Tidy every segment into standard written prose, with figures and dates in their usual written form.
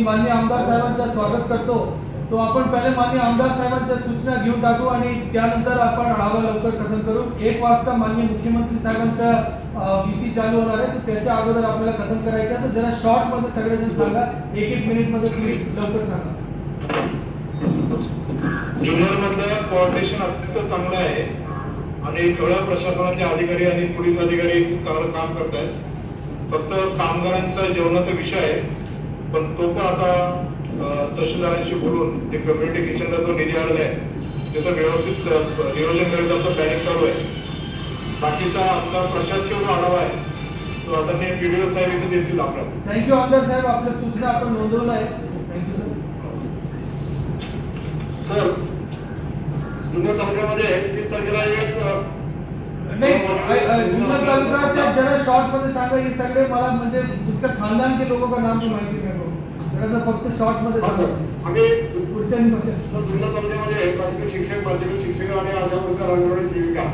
माननीय आमदार साहेबांचं स्वागत करतो, तो आपण पहिले माननीय आमदार साहेबांच्या सूचना घेऊन टाकू आणि त्यानंतर आपण आढावा लवकर कथन करू. 1 वाजता माननीय मुख्यमंत्री साहेबांच्या बीसी चालू होणार आहे, तर त्याच्या अगोदर आपल्याला कथन करायचं आहे. तर जरा शॉर्ट मध्ये सगळेजण सांगा, 1-1 मिनिट मध्ये प्लीज लवकर सांगा. जुन्नर मधलं कोऑर्डिनेशन अत्यंत चांगलं आहे आणि सगळ्या प्रशासनाचे अधिकारी आणि पोलीस अधिकारी खूप चांगलं काम करत आहेत. फक्त कामगारांचा जेवणाचा विषय आहे, पण तो पण आता तहसीलदारांशी बोलून ते कम्युनिटी किचनला जो निधी आलेला आहे त्याचं व्यवस्थित नियोजन करायचं प्लॅनिंग चालू आहे. बाकीचा आमचा प्रशासकीय जो आढावा आहे तो आता ते पीडीओ साहेब इथे देतील आपल्याला. थँक्यू आमदार साहेब, आपल्या सूचना आपण नोंदवल्या आहे. Thank you sir. जुन्नर तालुक्यामध्ये 30 तारखेला एक नहीं जुन्नर तालुक्याच्या जरा शॉर्ट मध्ये सांगा. हे सगळे मला म्हणजे उसका खानदान के लोगों का नाम की माहिती मेरे को जरा फक्त शॉर्ट मध्ये सांगा. आम्ही पुढच्या जुन्नर तालुक्यामध्ये प्राथमिक शिक्षक, माध्यमिक शिक्षक आणि आशा वर्कर, अंगणवाडी सेविका,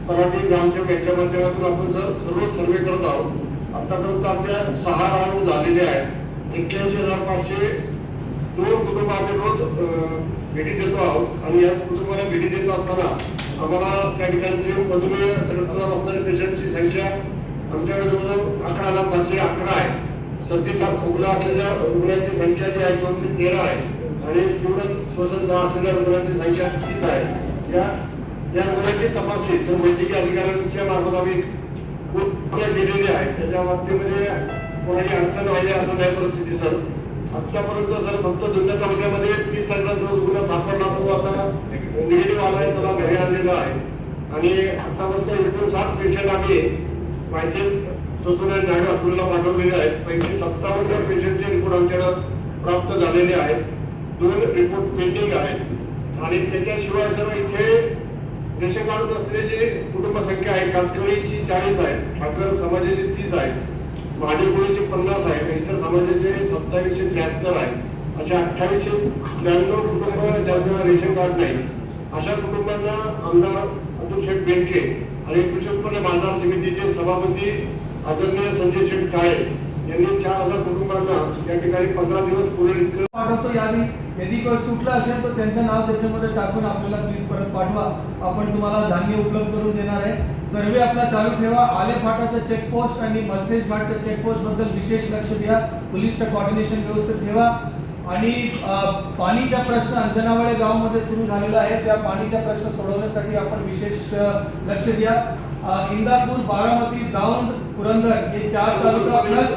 तलाठी, ग्रामसेवक यांच्या माध्यमातून आपण सर्व सर्वे करत आहोत. आतापर्यंत आमच्या 6 राऊंड झालेले आहेत. 81,502 कुटुंब आम्ही रोज भेटी देतो आहोत आणि या कुटुंबाला भेटी देत असताना आम्हाला त्या ठिकाणची मधुमेह रक्तदाब असणाऱ्या पेशंटची संख्या आमच्याकडे जवळजवळ 11,711 आहे. सर्दीचा खोकला असलेल्या रुग्णांची संख्या जी आहे 213 आहे आणि तीव्र श्वसन असलेल्या रुग्णांची संख्या 30 आहे. या रुग्णांची तपासणी सर्व वैद्यकीय अधिकाऱ्यांच्या मार्फत आम्ही खूप केलेली आहे. त्याच्या बाबतीमध्ये कोणाची अडचण आहे असं नाही परिस्थिती सर. आतापर्यंत सर फक्त जुन्नर तालुक्यामध्ये 30 तारखेला जो रुग्ण सापडला तो आता निगेटिव्ह आलाय, त्याला घरी आणलेला आहे आणि आतापर्यंत 59 पेशंट आम्ही मायसेल सोसोना नायडू हॉस्पिटलला पाठवलेले आहेत. पैकी 57 पेशंटचे रिपोर्ट आमच्याकडे प्राप्त झालेले आहेत. 2 रिपोर्ट पेंडिंग आहेत आणि त्याच्याशिवाय सर इथे रेशन कार्ड असलेली कुटुंब संख्या आहे. कातकरीची 40 आहे, ठाकर समाजाची 30 आहे, भाडेकुळीचे 50 आहे, इतर समाजाचे 2773 आहे. अशा 2893 कुटुंब ज्यांना रेशन कार्ड नाही अशा कुटुंबांना आमदार अतुल शेठ बेनके आणि कृषी उत्पन्न बाजार समितीचे सभापती आदरणीय संजय शेठ काळे यांनी 4000 कुटुंबांना या ठिकाणी 15 दिवस पुढे इतकं पाठवतो. यादी यदि कोणी सुटलं असेल तर त्यांचं नाव त्याच्यामध्ये टाकून आपल्याला प्लीज परत पाठवा. आपण तुम्हाला धान्य उपलब्ध करून देणार आहे. सर्वे आपला चालू ठेवा. आले फाटाचं चेकपोस्ट आणि मलसेज घाटच्या चेकपोस्ट बद्दल विशेष लक्ष द्या. पोलीसचं कोऑर्डिनेशन व्यवस्थित ठेवा आणि पाणीचा प्रश्न अंजनावळे गावामध्ये सुरू झालेला आहे. त्या पाणीचा प्रश्न सोडवण्यासाठी आपण विशेष लक्ष द्या. इंदापूर, बारामती, दौंड, पुरंदर हे 4 तालुका प्लस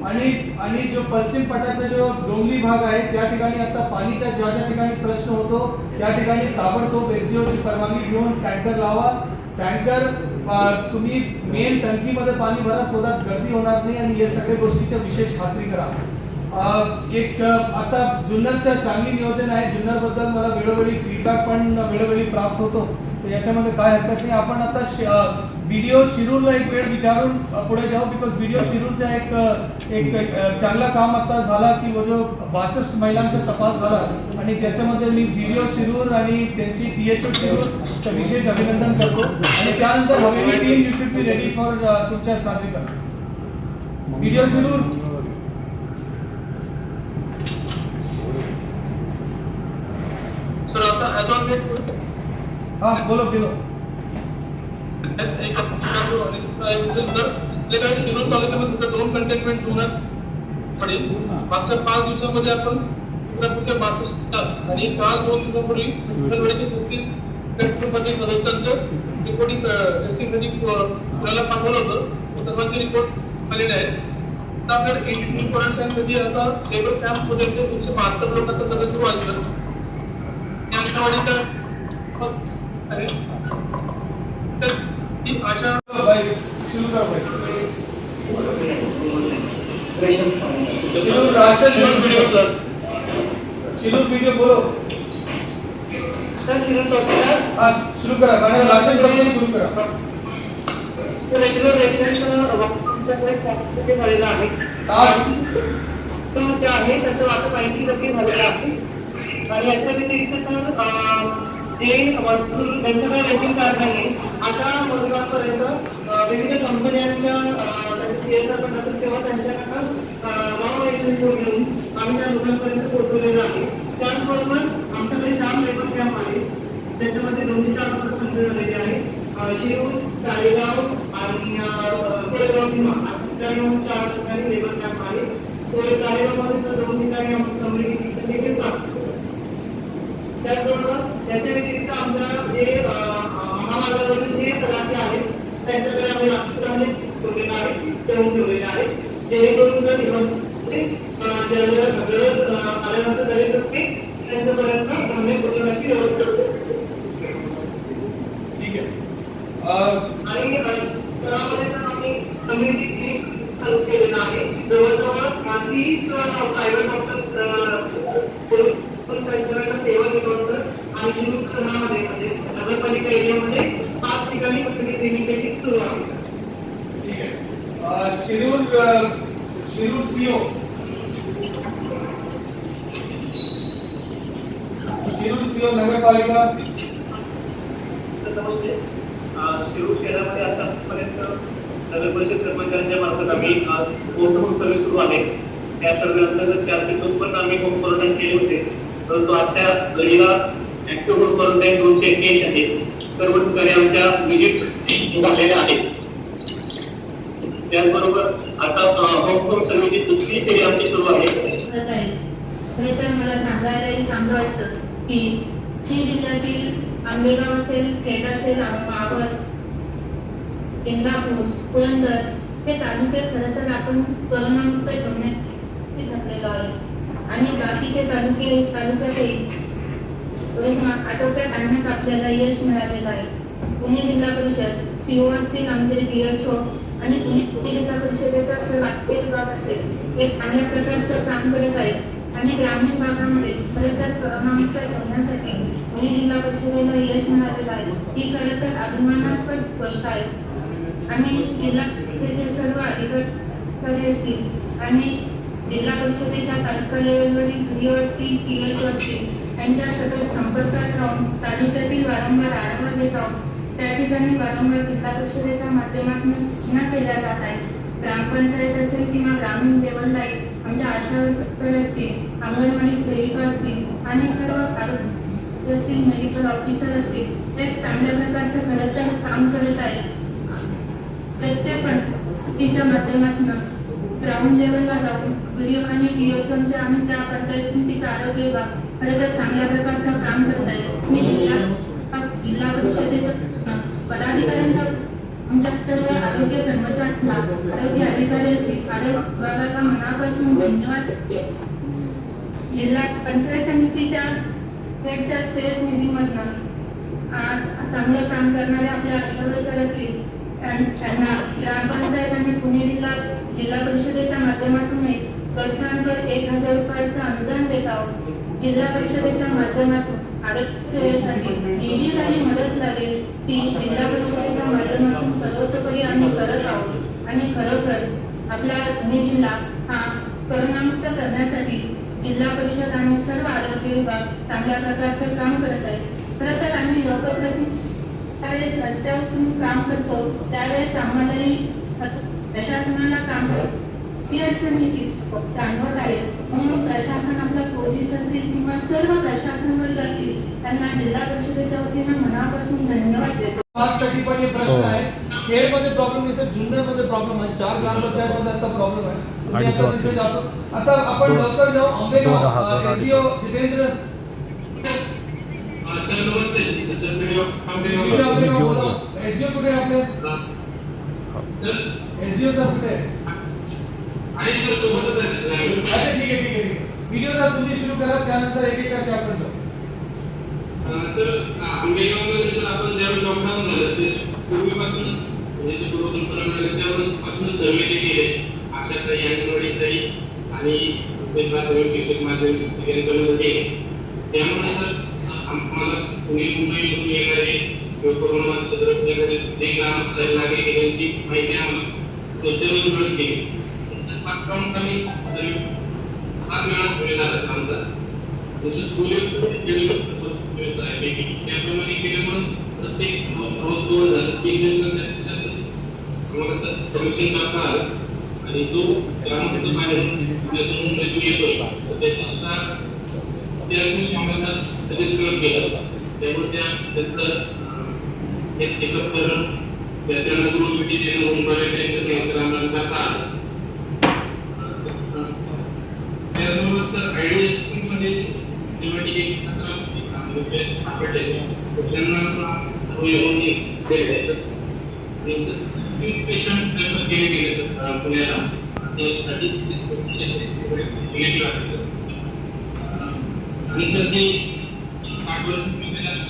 आणि जो पश्चिम पट्ट्याचा जो डोंगरी भाग आहे त्या ठिकाणी आता पाणीचा ज्या ज्या ठिकाणी प्रश्न होतो त्या ठिकाणी ताबडतोब एसडीओची परवानगी घेऊन टँकर लावा. टँकर तुम्ही मेन टंकीमध्ये पाणी भरा, सोबत गर्दी होणार नाही आणि या सगळ्या गोष्टीची विशेष खात्री करा. एक आता जुन्नरचं चांगली नियोजन आहे. जुन्नर बद्दल मला वेळोवेळी फीडबॅक पण वेळोवेळी प्राप्त होतो, तर याच्यामध्ये काय हरकत नाही. आपण आता व्हिडिओ शिरूरला एक वेळ विचारून पुढे जाऊ. बिकॉज व्हिडिओ शिरूरचा एक चांगला काम आता झाला की वो जो 62 महिलांचा तपास झाला आणि त्याच्यामध्ये मी व्हिडिओ शिरूर आणि त्यांची THO शिरूरचं विशेष अभिनंदन करतो आणि त्यानंतर Haveli team you should be ready for तुमच्या सादरीकरण. व्हिडिओ शिरूर सर आता हाँ बोलो बोलो. एक शिरूर तालुक्यामध्ये 2 कंटेनमेंट झोन पडेल. मागच्या 5 दिवसांमध्ये आपण 62 आणि काल 2 दिवसांपूर्वी 34 कंटेनमेंटमध्ये सदस्यांचं रिपोर्टिंग टेस्टिंगसाठी पुण्याला पाठवलं होतं. सर्वांचे रिपोर्ट आलेले आहेत. आता आपल्याला 82 क्वारंटाईनमध्ये आता लेबर कॅम्पमध्ये 172 लोकांचा सदस्य व्हायचं. शिरूर वीडियो बोलो सर. शुरू करा. राशन पासून सुरू करा. रेग्युलर रेशनचं आमच्याकडे 60% झालेलं आहे. 60 आहे त्याचं वाटप 80% झालेलं आहे. आणि याच्या व्यतिरिक्त सर जे ज्यांच्याकडे रेशन कार्ड नाही अशा मजुरांपर्यंत विविध कंपन्यांच्या CSR पण असेल तेव्हा त्यांच्याकडनं गाव वैष्णवी घेऊन आम्ही त्या लोकांपर्यंत पोहोचवलेलं आहे. त्याचबरोबर आमच्याकडे जाम लेबर कॅम्प आहे, त्याच्यामध्ये 2-4 लोक संधी झालेली आहे. शिरूर, काळेगाव आणि कोळेगाव किंवा त्या 4 ठिकाणी लेबर कॅम्प आहे. काळेगावमध्ये तर 2 ठिकाणी आमची कम्युनिटी देखील चालतो. त्याचबरोबर याच्या व्यतिरिक्त आमच्या जे महामार्गावरील जे तलाठी आहेत त्यांच्याकडे आम्ही नागपूरमध्ये ठेवलेलं आहे, ठेवून ठेवलेले आहे, जेणेकरून जर ज्यावेळेला गरज आल्यानंतर दरेक व्यक्ती त्यांच्यापर्यंत धान्य पोहोचवण्याची व्यवस्था करतो. ठीक आहे. आणि तळामध्ये जर आम्ही कम्युनिटी क्लिनिक चालू केलेलं आहे, जवळजवळ 30 प्रायव्हेट डॉक्टर्स त्यांच्याकडनं सेवा देतो सर. आणि शिरूर शहरामध्ये म्हणजे नगरपालिका एरियामध्ये 5 ठिकाणी कम्युनिटी क्लिनिक देखील सुरू आहे. ठीक आहे. शिरूर सीओ नगरपालिका. नमस्ते. शिरूर शहरामध्ये आतापर्यंत नगर परिषद कर्मचाऱ्यांच्या मार्फत आम्ही होम सर्व्हिस सुरू आहे. त्या सर्वे अंतर्गत 454 आम्ही होम क्वारंटाईन केले होते, परंतु आजच्या घडीला ऍक्टिव्ह होम क्वारंटाईन 241 आहे. सर्व ठिकाणी आमच्या व्हिजिट झालेल्या आहेत. त्याचबरोबर आता होम सर्व्हिसची दुसरी फेरी आमची सुरू आहे. खरे तर मला सांगायलाही चांगलं वाटतं की जिल्ह्यातील आंबेगाव असेल, खेड असेल, मावळ, इंदापूर, पुरंदर हे तालुके खरं तर आपण कोरोनामुक्त ठेवण्यात थकलेलो आहे. आणि बाकीचे तालुक्यातही कोरोना आटोक्यात आणण्यात आपल्याला यश मिळालेलं आहे. पुणे जिल्हा परिषद सीओ असतील, आमचे DHO आणि पुणे जिल्हा परिषदेचा सर्व विभाग असेल, एक चांगल्या प्रकारचं काम करत आहे. आणि ग्रामीण भागामध्ये खरं तर कोरोनामुक्त ठेवण्यासाठी पुणे जिल्हा परिषदेला यश मिळालेलं आहे. ही खरं तर अभिमानास्पद गोष्ट आहे. आम्ही जिल्हा परिषदेचे सर्व अधिकारी असतील आणि जिल्हा परिषदेच्या तालुका लेवलवरील DO असतील, THO असतील यांच्या सतत संपर्कात राहून तालुक्यातील वारंवार आढावा घेत आहोत. त्या ठिकाणी वारंवार जिल्हा परिषदेच्या माध्यमातून सूचना केल्या जात आहेत. ग्रामपंचायत असेल किंवा ग्रामीण लेवलला आमच्या आशा वर्कर असतील, अंगणवाडी सेविका असतील आणि सर्व आरोग्य असतील, मेडिकल ऑफिसर असतील, ते चांगल्या प्रकारचं खरं तर काम करत आहेत. प्रत्येक पद्धतीच्या माध्यमातून ग्राउंड लेवलला जाऊन व्हिडिओ आणि DHOच्या आणि त्या पंचायत समितीचा आरोग्य विभाग खरं तर चांगल्या प्रकारचं काम करत आहे. मी जिल्हा परिषदेच्या पदाधिकाऱ्यांच्या आमच्या सर्व आरोग्य कर्मचाऱ्यांना, आरोग्य अधिकारी असतील, आरोग्य विभागाला मनापासून धन्यवाद. जिल्हा पंचायत समितीच्या पेडच्या सेस निधीमधून आज चांगलं काम करणारे आपले आशा वर्कर असतील त्यांना ग्रामपंचायत आणि पुणे जिल्हा परिषदेच्या माध्यमातून प्रोत्साहनपर 1000 रुपयाचं अनुदान देत आहोत. जिल्हा परिषदेच्या माध्यमातून आरोग्य सेवेसाठी जी काही मदत लागेल ती जिल्हा परिषदेच्या माध्यमातून सर्वतोपरी आम्ही करत आहोत. आणि खरोखर आपला पुणे जिल्हा हा कोरोनामुक्त करण्यासाठी जिल्हा परिषद आणि सर्व आरोग्य विभाग चांगल्या प्रकारचं काम करत आहे. खरं तर आम्ही त्यावेळेस रस्त्यावरून काम करतो त्यावेळेस आम्हालाही प्रशासनाला काम करतो ती अडचण जाणवत आहे. म्हणून प्रशासन आपला पोलीस असतील किंवा सर्व प्रशासन वर्ग असतील त्यांना जिल्हा परिषदेच्या वतीनं मनापासून धन्यवाद देतो. साठी पण हे प्रश्न आहे. खेडमध्ये प्रॉब्लेम नसेल, जुन्नरमध्ये प्रॉब्लेम आहे, 4 ग्रामपंचायतमध्ये आता प्रॉब्लेम आहे. आता आपण लवकर जाऊ. आंबेगाव SDO जितेंद्र सर नमस्ते. सर व्हिडिओ SDO कुठे आहे आपले? सर SDO सर कुठे आहे? आणि सर सोबतच आहे. अच्छा ठीक आहे. व्हिडिओ जर तुम्ही सुरू करा त्यानंतर एक करके आपण जाऊ. सर आंबेगावमध्ये सर आपण ज्यावेळी लॉकडाऊन झालं ते पूर्वीपासून म्हणजे जे पूर्वकल्पना मिळाली त्यावरून सर्वे केले आशाताई, अंगणवाडीताई आणि माध्यमिक शिक्षक यांच्यामध्ये त्यामुळे सर आम्हाला पुणे मुंबईमधून येणारे कोरोना सदस्य येणारे जे ग्रामस्थ नागरिक यांची माहिती आम्हाला रोजच्या मिळत गेली. लॉकडाऊन आम्ही सर्व 7 वेळा ठेवलेला आमचा जसं स्कूल त्याप्रमाणे केल्यामुळे प्रत्येक रोज 2 झालं 3 दिवसात जास्तीत जास्त आम्हाला सर्वेक्षण करता आलं. आणि जो ग्रामस्थ बाहेर पुण्यातून मुंबईतून येतोय तर त्याची सुद्धा त्या दिवशी आम्हाला लगेच कळत गेलं. त्यामुळे त्याचं एक चेकअप करून त्यांना दोन मिठी देणं होऊन बऱ्यापैकी नाही सर आम्हाला करता आलं. त्याचबरोबर सर आयडिया स्कूलमध्ये निवडणुकीची 17 सापडले त्यांना सर्व येऊन दिले सर. आणि सर 30 पेशंट रेफर केले गेले सर पुण्याला. त्यासाठी निगेटिव्ह आहे सर. आणि सर ते 60 वर्षापेक्षा जास्त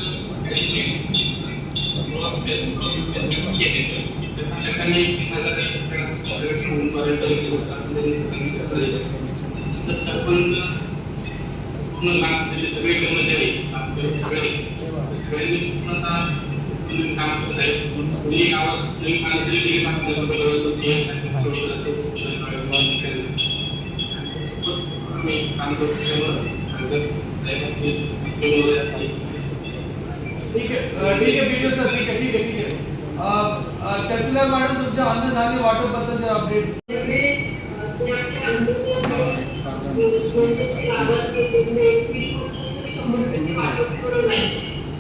सरकारने 20,000 होऊन सर सरपंच पूर्ण काम सगळे कर्मचारी सगळ्यांनी पूर्णतः काम करत आहेत. कोणी गावात नवीन काम केले आम्ही काम करतो ठीक आहे व्हिडिओ सर ठीक आहे. तहसीलदार मॅडम तुमच्या अन्नधान्य वाटप बद्दल अपडेट.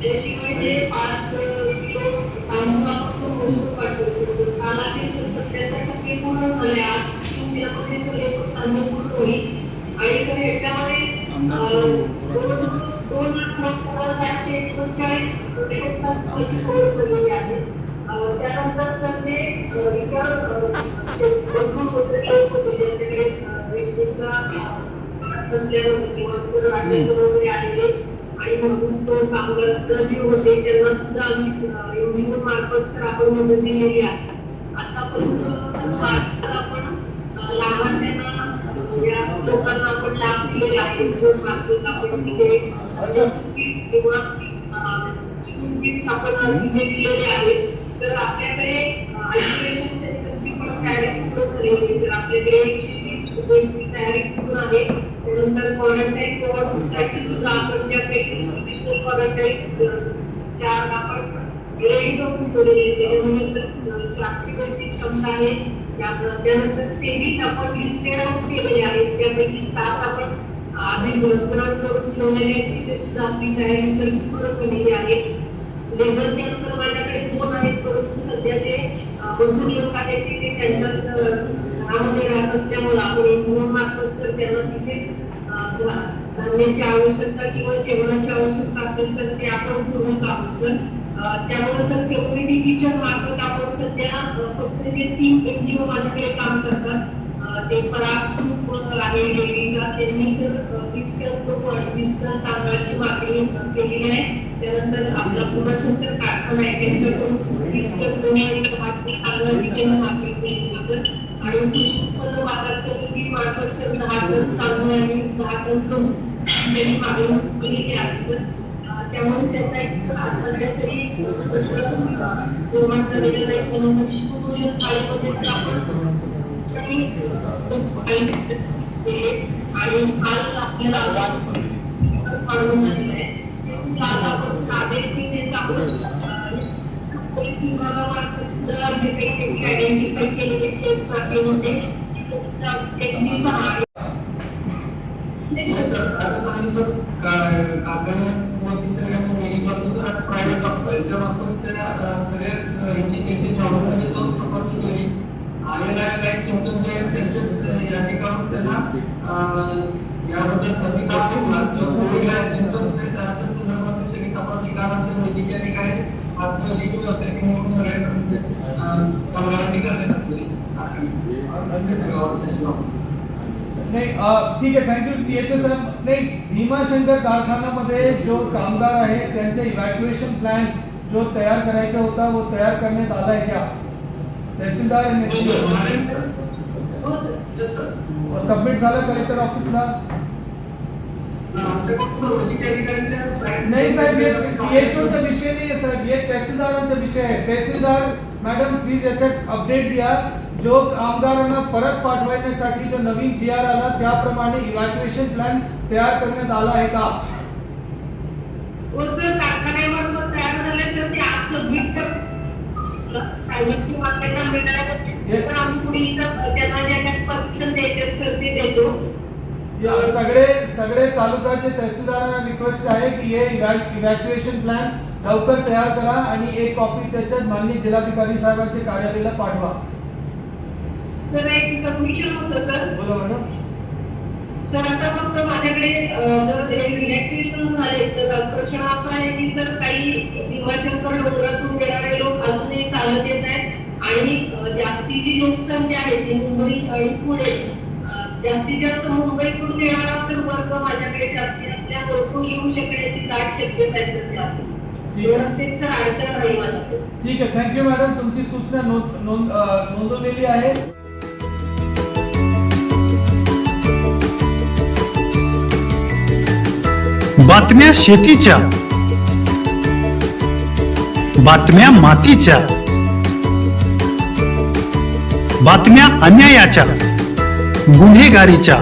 त्याशिवाय ते 5 किलो तांदूळ आपण तो मोजून काढतो सर. काल आधी 77% पूर्ण झाले. आज दिवसामध्ये सगळे तांदूळ पूर्ण होईल. आणि सर ह्याच्यामध्ये 2,739 झालेले आहेत. त्यानंतर सर जे इतर मजूर होते लोक होते ज्यांच्याकडे रेशनिंगचा नसल्यामुळे किंवा वगैरे आलेले आणि मजूर कामगार जे होते त्यांना सुद्धा आम्ही एनजीओ मार्फत सर आपण मदत दिलेली आहे. आतापर्यंत सर आपण लाभार्थ्यांना या लोकांना आपण लाभ दिलेला आहे. जो मार्फत आपण तिथे किंवा आपण तिथे दिलेले आहेत. तर आपल्याकडे आयसोलेशन सेंटरची पण तयारी पूर्ण झालेली आहे सर. आपल्याकडे 120 बेडची तयारी पूर्ण आहे. त्यानंतर क्वारंटाईन वॉर्डसाठी सुद्धा आपण ज्या काही इन्स्टिट्यूशनल क्वारंटाईन 4 आपण रेडी करून ठेवलेले आहेत. त्याच्यामुळे सर 400 बेडची क्षमता आहे. त्यानंतर 23 आपण लिस्टेड आउट केलेले आहेत. त्यापैकी 7 आपण आधी ग्राउंड करून ठेवलेले आहेत. तिथे सुद्धा आपली तयारी सर पूर्ण केलेली आहे. लेबर कॅम्प सर माझ्याकडे 2 आहेत. परंतु सध्या जे मजूर लोक आहेत ते त्यांच्याच घरामध्ये राहत असल्यामुळे आपण एनजीओ मार्फत सर त्यांना तिथे धान्याची आवश्यकता किंवा जेवणाची आवश्यकता असेल तर ते आपण पूर्ण आहोत सर. त्यामुळे सर कम्युनिटी किचन मार्फत आपण सध्या फक्त जे 3 एनजीओ माझ्याकडे काम करतात ते पराग ग्रुप आहे डेअरीचा. त्यांनी सर 20 टन तांदळाची मागणी केलेली आहे. त्यानंतर आपला पुणाशंकर कारखाना आहे त्यांच्याकडून 30 टन गहू आणि 10 टन तांदळाची त्यांनी मागणी केलेली आहे सर. आणि कृषी उत्पन्न बाजार समिती मार्फत सर 10 टन तांदूळ आणि 10 टन गहू त्यांनी मागणी केलेली आहे सर. त्यामुळे त्याचा एक आज सध्या तरी निर्माण झालेला नाही. त्यानंतर शिवमूल्य थाळीमध्ये आपण आणि काल आपल्याला काढून आलेलं आहे. ते सुद्धा आता आपण आदेश देत आहोत. पोलीस विभागामार्फत जे काही आयडेंटिफाय केलेले चेक होते ते सुद्धा त्यांची सहाय्य प्रायव्हेट डॉक्टर यांच्या मार्फत त्या सगळ्या यांची जॉबमध्ये जाऊन तपासणी केली. आलेल्या काही सिम्पटम जे आहेत त्यांच्याच या ठिकाणी त्यांना याबद्दल सगळी कोविड सिम्पटम्स आहेत अशा संदर्भात सगळी तपासणी करायची वैद्यकीय काय आज वैद्यकीय व्यावसायिक म्हणून सगळ्या कामगारांची करण्यात नाही ठीक आहे थँक्यू PHO साहेब. नाही भीमाशंकर कारखान्यामध्ये जो कामगार आहे त्यांचा इव्हॅक्युएशन प्लॅन जो तयार करायचा होता वो तयार करण्यात आला है क्या? तहसीलदार सबमिट झाला कलेक्टर ऑफिसला? नाही साहेब हे PHOचा विषय नाही आहे साहेब. हे तहसीलदारांचा विषय आहे. तहसीलदार मॅडम प्लीज याच्यात अपडेट द्या. जो कामगारांना परत पाठवण्यासाठी जो नवीन GR आला त्याप्रमाणे इव्हॅक्युएशन प्लॅन तयार करण्यात आला आहे का? हो सर कारखान्यामार्फत तयार झाले सर. ते आज सबमिट कर आपल्याला भेटायला पण आम्ही पुढे त्यांना ज्या या सगळे तालुक्याचे तहसीलदारांना रिक्वेस्ट आहे की हे इव्हॅक्युएशन प्लॅन लवकर तयार करा आणि एक कॉपी त्याच्यात माननीय जिल्हाधिकारी साहेबांच्या कार्यालयाला पाठवा. सर एक सबमिशन होतं सर. बोला मॅडम. सर आता फक्त माझ्याकडे जर रिलॅक्सेशन झाले तर प्रश्न असा आहे की सर काही भीमाशंकर डोंगरातून येणारे लोक अजूनही चालत येत आहेत आणि जास्ती जी लोकसंख्या आहे ती मुंबई आणि पुणे जास्तीत जास्त मुंबईकडून येणारा सर वर्ग माझ्याकडे जास्ती असल्यामुळे तो येऊ शकण्याची दाट शक्यता आहे सर जास्त. एवढंच एक सर अडचण नाही माझ्याकडे. ठीक आहे, थँक्यू मॅडम. तुमची सूचना नोंदवलेली आहे. बातम्या शेतीच्या, बातम्या मातीच्या, बातम्या अन्यायाच्या, गुन्हेगारीच्या,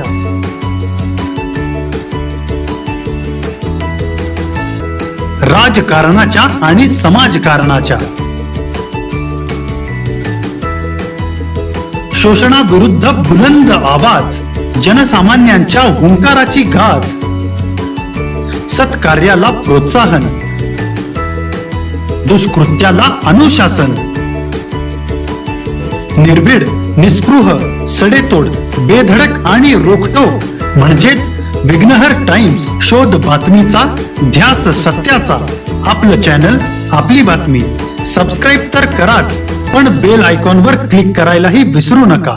राजकारणाच्या आणि समाजकारणाच्या, शोषणाविरुद्ध बुलंद आवाज, जनसामान्यांच्या हुंकाराची गाज, सत्कार्याला प्रोत्साहन, दुष्कृत्याला अनुशासन, निर्भीड, निस्पृह, सडेतोड, बेधडक आणि रोखटोक म्हणजेच विघ्नहर टाइम्स. शोध बातमीचा, ध्यास सत्याचा. आपलं चॅनल, आपली बातमी. सबस्क्राईब तर कराच, पण बेल आयकॉनवर क्लिक करायलाही विसरू नका.